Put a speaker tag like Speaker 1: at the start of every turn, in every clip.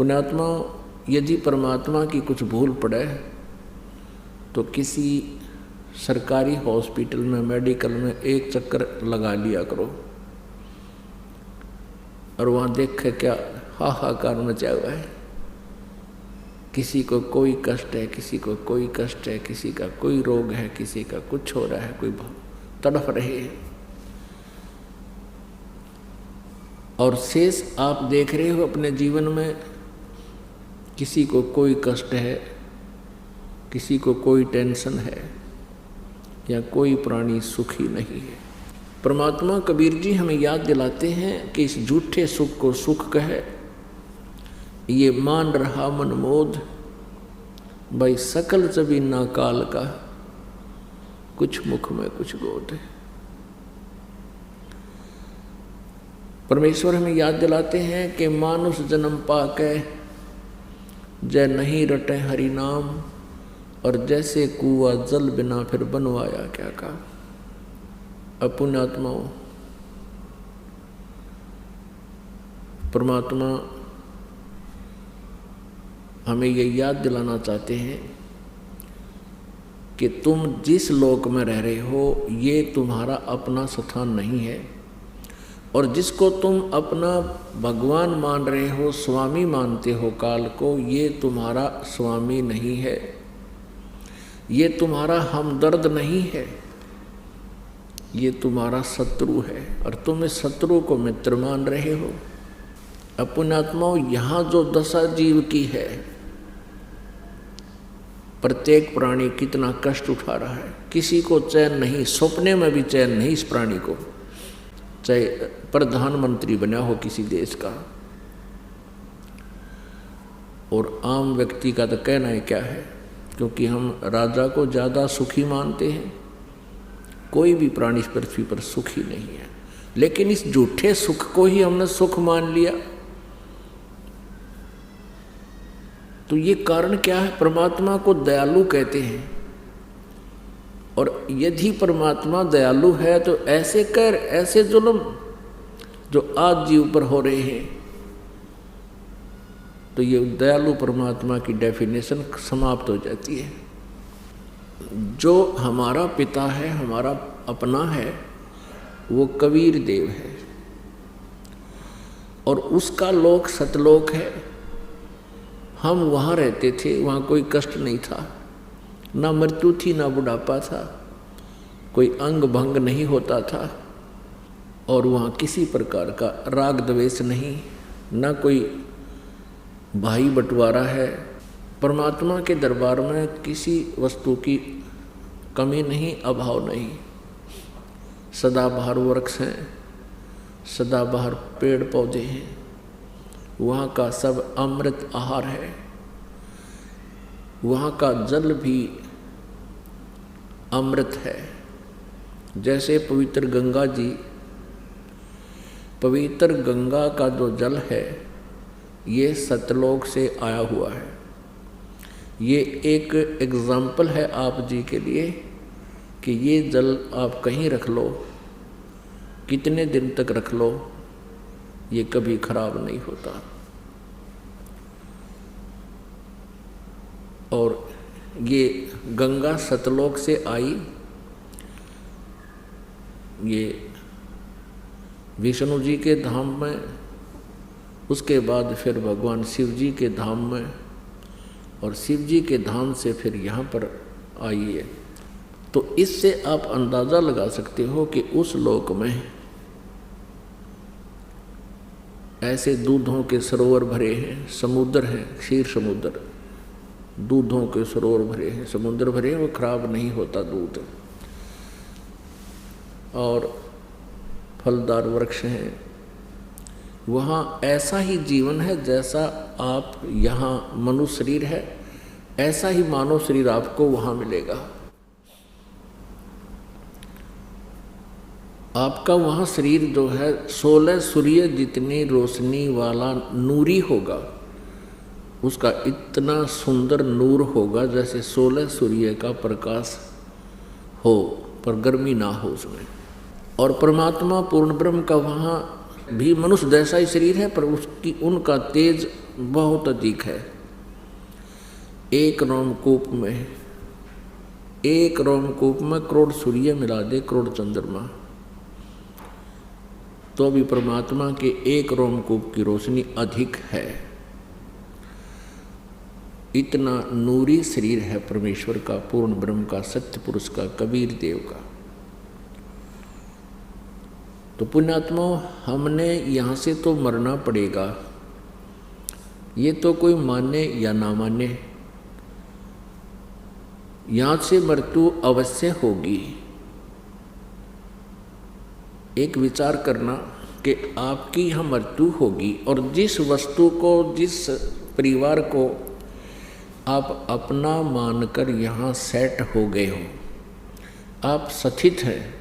Speaker 1: पुण्यात्मा, यदि परमात्मा की कुछ भूल पड़े तो किसी सरकारी हॉस्पिटल में, मेडिकल में एक चक्कर लगा लिया करो और वहाँ देखे क्या हाहाकार मचा हुआ है। किसी को कोई कष्ट है, किसी को कोई कष्ट है, किसी का कोई रोग है, किसी का कुछ हो रहा है, कोई तड़फ रहे हैं। और शेष आप देख रहे हो अपने जीवन में, किसी को कोई कष्ट है, किसी को कोई टेंशन है, या कोई प्राणी सुखी नहीं है। परमात्मा कबीर जी हमें याद दिलाते हैं कि इस झूठे सुख को सुख कहे, ये मान रहा मनमोद, भाई सकल जबीना काल का, कुछ मुख में कुछ गोद है। परमेश्वर हमें याद दिलाते हैं कि मानुष जन्म पाके जय नहीं रटे हरि नाम, और जैसे कुआ जल बिना फिर बनवाया क्या काम। अपुण्यात्माओं, परमात्मा हमें ये याद दिलाना चाहते हैं कि तुम जिस लोक में रह रहे हो ये तुम्हारा अपना स्थान नहीं है, और जिसको तुम अपना भगवान मान रहे हो, स्वामी मानते हो काल को, ये तुम्हारा स्वामी नहीं है, ये तुम्हारा हमदर्द नहीं है, ये तुम्हारा शत्रु है, और तुम इस शत्रु को मित्र मान रहे हो। अपुण्यात्माओं, यहाँ जो दशा जीव की है, प्रत्येक प्राणी कितना कष्ट उठा रहा है, किसी को चैन नहीं, सपने में भी चैन नहीं इस प्राणी को, चाहे प्रधानमंत्री बना हो किसी देश का। और आम व्यक्ति का तो कहना ही क्या है, क्योंकि हम राजा को ज़्यादा सुखी मानते हैं। कोई भी प्राणी इस पृथ्वी पर सुखी नहीं है, लेकिन इस झूठे सुख को ही हमने सुख मान लिया। तो ये कारण क्या है? परमात्मा को दयालु कहते हैं, और यदि परमात्मा दयालु है तो ऐसे कर, ऐसे जुल्म जो आज जीव पर हो रहे हैं, तो ये दयालु परमात्मा की डेफिनेशन समाप्त हो जाती है। जो हमारा पिता है, हमारा अपना है, वो कबीर देव है, और उसका लोक सतलोक है। हम वहाँ रहते थे, वहाँ कोई कष्ट नहीं था, ना मृत्यु थी, ना बुढ़ापा था, कोई अंग भंग नहीं होता था, और वहाँ किसी प्रकार का राग द्वेष नहीं, ना कोई भाई बंटवारा है। परमात्मा के दरबार में किसी वस्तु की कमी नहीं, अभाव नहीं। सदाबहार वृक्ष हैं, सदाबहार पेड़ पौधे हैं, वहाँ का सब अमृत आहार है, वहाँ का जल भी अमृत है। जैसे पवित्र गंगा जी, पवित्र गंगा का जो जल है ये सतलोक से आया हुआ है। ये एक एग्जाम्पल है आप जी के लिए कि ये जल आप कहीं रख लो, कितने दिन तक रख लो, ये कभी खराब नहीं होता। और ये गंगा सतलोक से आई, ये विष्णु जी के धाम में, उसके बाद फिर भगवान शिव जी के धाम में, और शिव जी के धाम से फिर यहाँ पर आई है। तो इससे आप अंदाज़ा लगा सकते हो कि उस लोक में ऐसे दूधों के सरोवर भरे हैं, समुद्र हैं, क्षीर समुद्र, दूधों के सरोवर भरे हैं, समुद्र भरे हैं, वो खराब नहीं होता दूध। और फलदार वृक्ष हैं, वहाँ ऐसा ही जीवन है जैसा आप यहाँ मनुष्य शरीर है, ऐसा ही मानव शरीर आपको वहाँ मिलेगा। आपका वहाँ शरीर जो है 16 सूर्य जितनी रोशनी वाला नूरी होगा, उसका इतना सुंदर नूर होगा जैसे 16 सूर्य का प्रकाश हो, पर गर्मी ना हो उसमें। और परमात्मा पूर्ण ब्रह्म का वहाँ भी मनुष्य जैसा ही शरीर है, पर उसकी उनका तेज बहुत अधिक है। एक रोमकूप में करोड़ सूर्य मिला दे, करोड़ चंद्रमा, तो भी परमात्मा के एक रोमकूप की रोशनी अधिक है। इतना नूरी शरीर है परमेश्वर का, पूर्ण ब्रह्म का, सत्य पुरुष का, कबीर देव का। तो पुण्यात्मा, हमने यहाँ से तो मरना पड़ेगा, ये तो कोई माने या ना माने, यहाँ से मृत्यु अवश्य होगी। एक विचार करना कि आपकी यहाँ मृत्यु होगी, और जिस वस्तु को, जिस परिवार को आप अपना मानकर यहाँ सेट हो गए हो, आप स्थित हैं,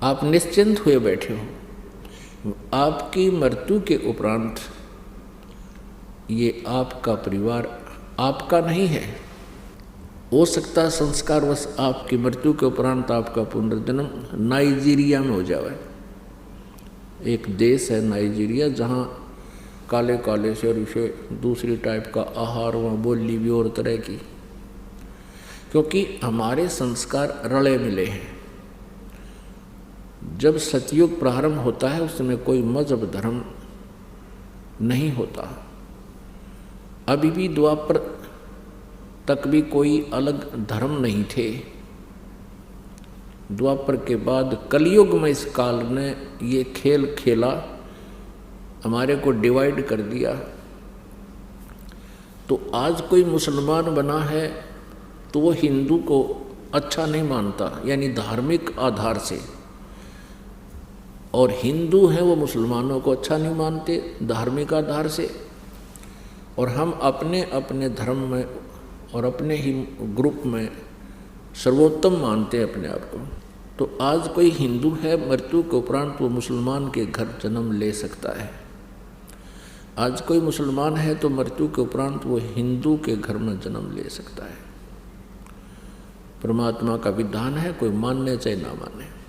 Speaker 1: आप निश्चिंत हुए बैठे हो, आपकी मृत्यु के उपरांत ये आपका परिवार आपका नहीं है। हो सकता है संस्कारवश आपकी मृत्यु के उपरांत आपका पुनर्जन्म नाइजीरिया में हो जाए। एक देश है नाइजीरिया, जहाँ काले काले से और इसे दूसरी टाइप का आहार, वहाँ बोली भी और तरह की, क्योंकि हमारे संस्कार रले मिले हैं। जब सतयुग प्रारंभ होता है उसमें कोई मजहब धर्म नहीं होता। अभी भी द्वापर तक भी कोई अलग धर्म नहीं थे। द्वापर के बाद कलयुग में इस काल ने ये खेल खेला, हमारे को डिवाइड कर दिया। तो आज कोई मुसलमान बना है तो वो हिंदू को अच्छा नहीं मानता, यानी धार्मिक आधार से, और हिंदू हैं वो मुसलमानों को अच्छा नहीं मानते धार्मिक आधार से। और हम अपने अपने धर्म में और अपने ही ग्रुप में सर्वोत्तम मानते हैं अपने आप को। तो आज कोई हिंदू है, मृत्यु के उपरांत वो मुसलमान के घर जन्म ले सकता है। आज कोई मुसलमान है तो मृत्यु के उपरांत वो हिंदू के घर में जन्म ले सकता है। परमात्मा का विधान है, कोई मानने चाहे ना माने।